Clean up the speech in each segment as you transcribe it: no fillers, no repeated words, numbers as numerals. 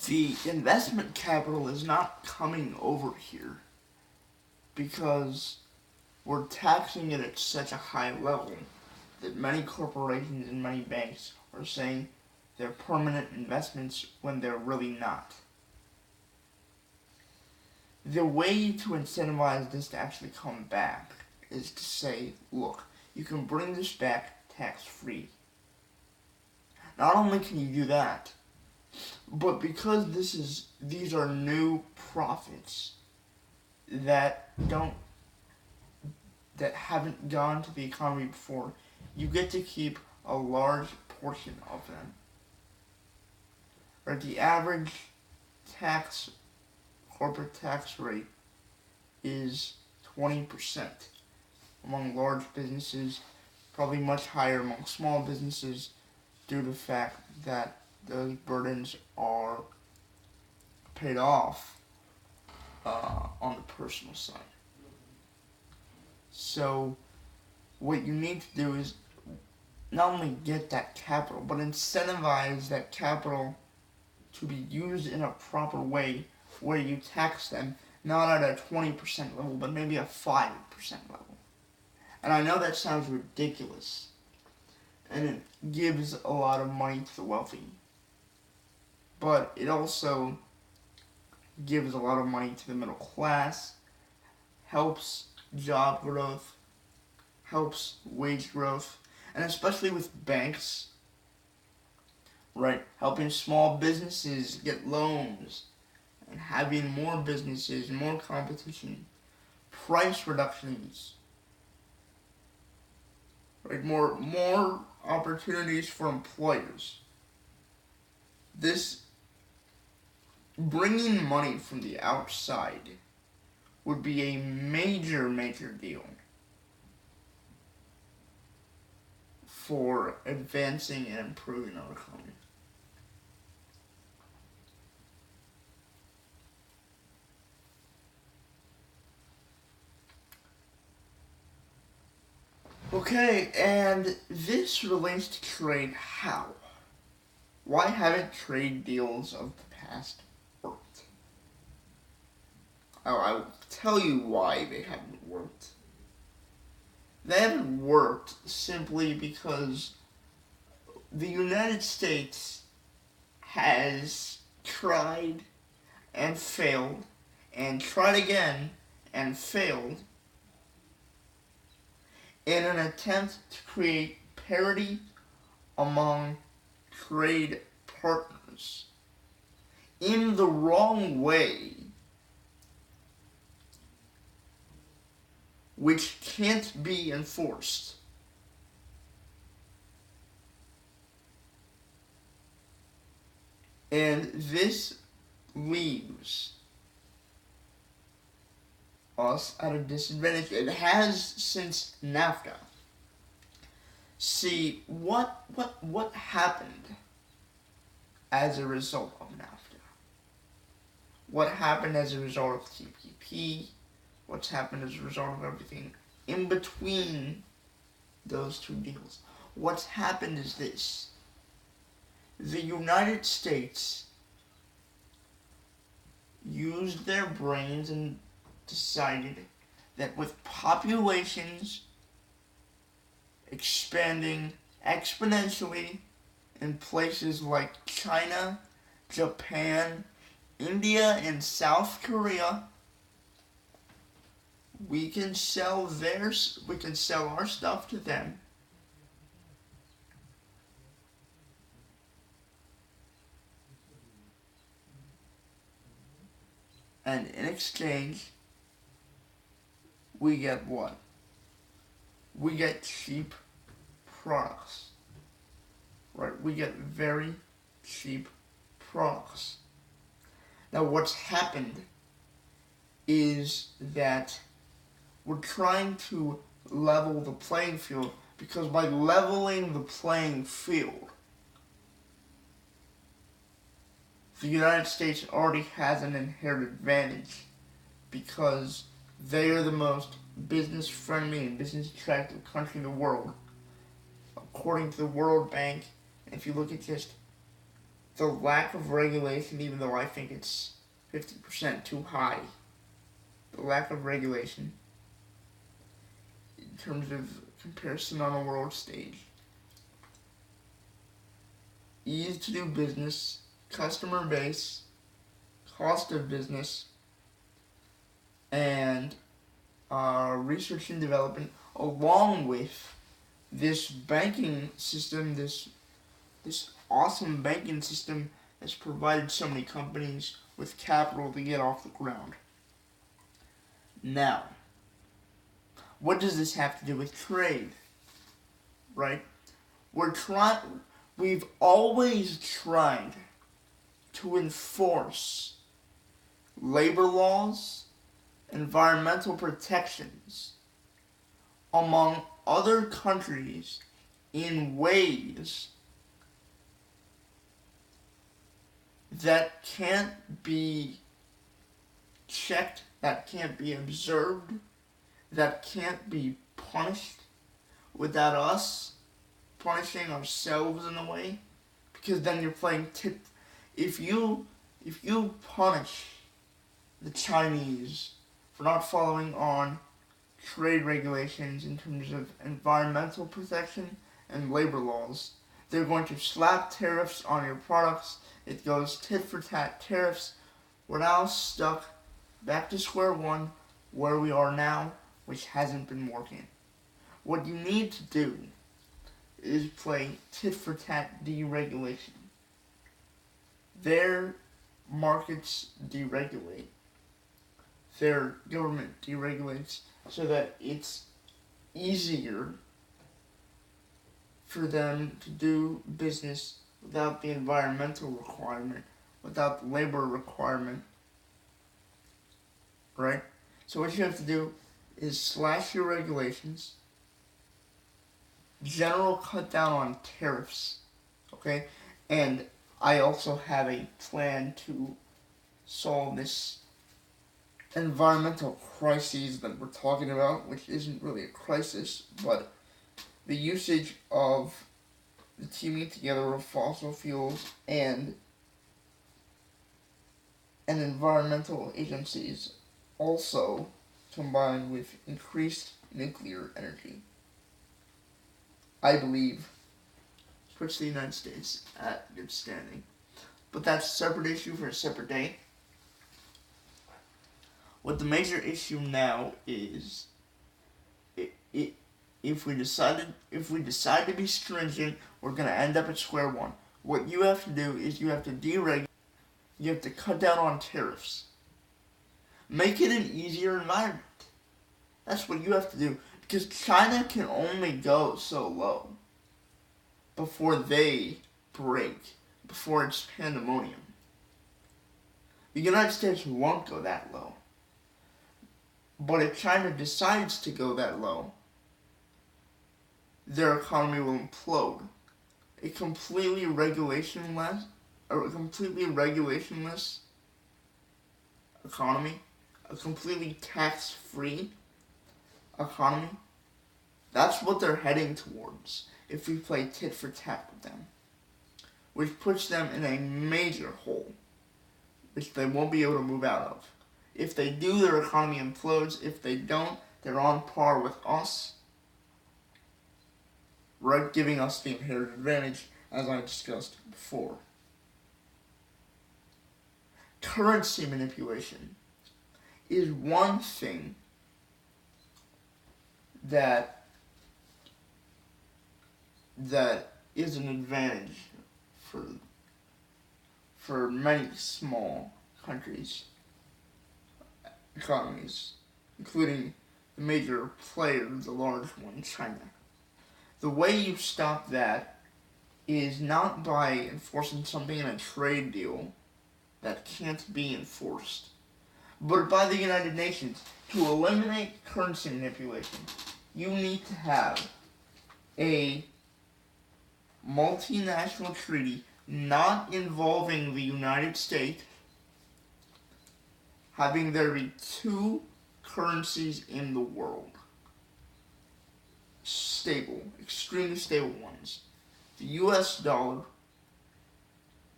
the investment capital is not coming over here because we're taxing it at such a high level that many corporations and many banks are saying they're permanent investments when they're really not. The way to incentivize this to actually come back is to say, look, you can bring this back tax-free. Not only can you do that, but because these are new profits that haven't gone to the economy before, you get to keep a large portion of them. Or the average corporate tax rate is 20% among large businesses, probably much higher among small businesses due to the fact that those burdens are paid off on the personal side. So what you need to do is not only get that capital, but incentivize that capital to be used in a proper way where you tax them not at a 20% level, but maybe a 5% level. And I know that sounds ridiculous, and it gives a lot of money to the wealthy, but it also gives a lot of money to the middle class, helps job growth, helps wage growth, and especially with banks, right, helping small businesses get loans, and having more businesses, more competition, price reductions, right, more opportunities for employers. This bringing money from the outside would be a major, major deal for advancing and improving our economy. Okay, and this relates to trade. How? Why haven't trade deals of the past worked? I will tell you why they haven't worked. They haven't worked simply because the United States has tried and failed and tried again and failed in an attempt to create parity among trade partners in the wrong way, which can't be enforced. And this leaves us at a disadvantage. It has since NAFTA. See, what happened as a result of NAFTA? What happened as a result of TPP? What's happened as a result of everything in between those two deals? What's happened is this. The United States used their brains and decided that with populations expanding exponentially in places like China, Japan, India, and South Korea, we can sell our stuff to them, and in exchange we get what? We get cheap products, right? We get very cheap products. Now what's happened is that we're trying to level the playing field, because by leveling the playing field, the United States already has an inherent advantage because they are the most business-friendly and business-attractive country in the world, according to the World Bank. And if you look at just the lack of regulation, even though I think it's 50% too high, the lack of regulation in terms of comparison on a world stage, ease to do business, customer base, cost of business, and research and development, along with this banking system, this awesome banking system has provided so many companies with capital to get off the ground. Now, what does this have to do with trade? Right? We've always tried to enforce labor laws, environmental protections among other countries in ways that can't be checked, that can't be observed, that can't be punished without us punishing ourselves in a way. Because then you're playing if you punish the Chinese for not following on trade regulations in terms of environmental protection and labor laws, they're going to slap tariffs on your products. It goes tit for tat tariffs. We're now stuck back to square one where we are now, which hasn't been working. What you need to do is play tit for tat deregulation. Their markets deregulate. Their government deregulates so that it's easier for them to do business without the environmental requirement, without the labor requirement, right? So what you have to do is slash your regulations, general cut down on tariffs, okay? And I also have a plan to solve this environmental crises that we're talking about, which isn't really a crisis, but the usage of the teaming together of fossil fuels and environmental agencies, also combined with increased nuclear energy, I believe puts the United States at good standing. But that's a separate issue for a separate day. What the major issue now is, if we decide to be stringent, we're going to end up at square one. What you have to do is you have to deregulate. You have to cut down on tariffs. Make it an easier environment. That's what you have to do. Because China can only go so low before they break, before it's pandemonium. The United States won't go that low. But if China decides to go that low, their economy will implode. A completely regulationless economy, a completely tax-free economy, that's what they're heading towards if we play tit for tat with them, which puts them in a major hole, which they won't be able to move out of. If they do, their economy implodes. If they don't, they're on par with us, right, giving us the inherent advantage, as I discussed before. Currency manipulation is one thing that is an advantage for many small countries, economies, including the major player, the large one, China. The way you stop that is not by enforcing something in a trade deal that can't be enforced, but by the United Nations. To eliminate currency manipulation, you need to have a multinational treaty not involving the United States, having there be two currencies in the world. Stable, extremely stable ones. The US dollar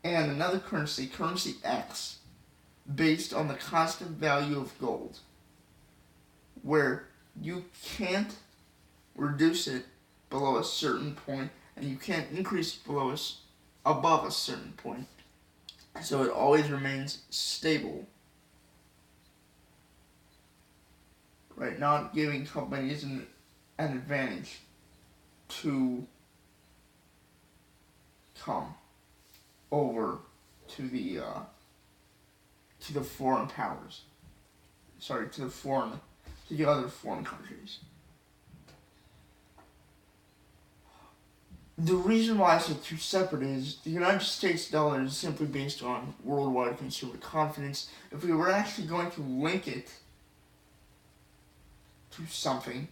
and another currency, currency X, based on the constant value of gold, where you can't reduce it below a certain point, and you can't increase it above a certain point. So it always remains stable. Right, not giving companies an advantage to come over to the foreign powers. Sorry, to the other foreign countries. The reason why I say two separate is the United States dollar is simply based on worldwide consumer confidence. If we were actually going to link it to something,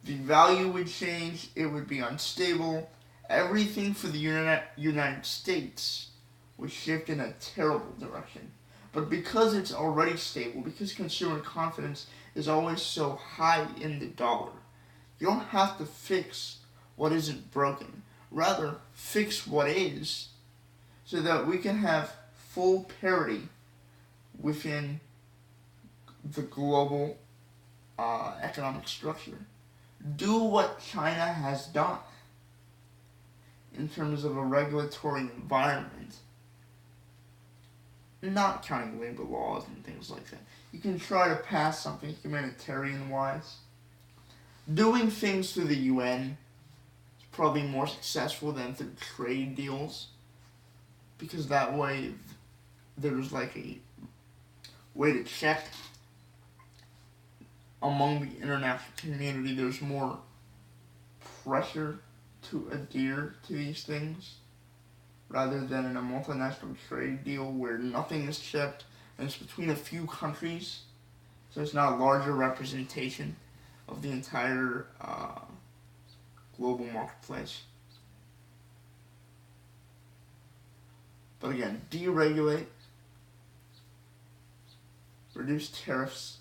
the value would change, it would be unstable. Everything for the United States would shift in a terrible direction. But because it's already stable, because consumer confidence is always so high in the dollar, you don't have to fix what isn't broken. Rather, fix what is, so that we can have full parity within the global economic structure. Do what China has done in terms of a regulatory environment, not counting labor laws and things like that. You can try to pass something humanitarian-wise. Doing things through the UN is probably more successful than through trade deals, because that way there's like a way to check among the international community. There's more pressure to adhere to these things rather than in a multinational trade deal where nothing is checked and it's between a few countries, so it's not a larger representation of the entire global marketplace. But again, deregulate, reduce tariffs,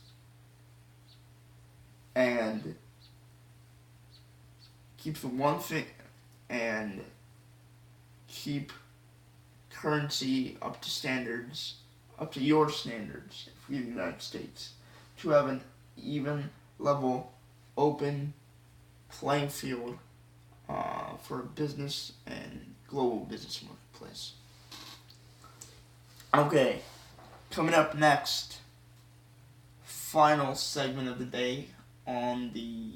and keep the one thing, and keep currency up to standards, up to your standards for the United States, to have an even, level, open playing field for business and global business marketplace. Okay, coming up next, final segment of the day on the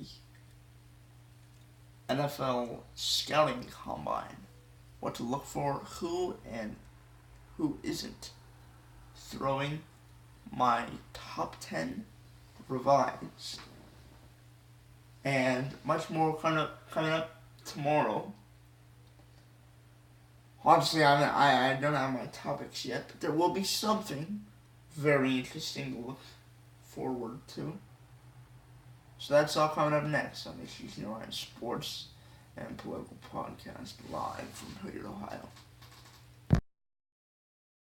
NFL scouting combine. What to look for, who and who isn't. Throwing my top 10 revised. And much more coming up tomorrow. Obviously, I don't have my topics yet, but there will be something very interesting to look forward to. So that's all coming up next on the Ashish Sports and Political Podcast live from Hilliard, Ohio.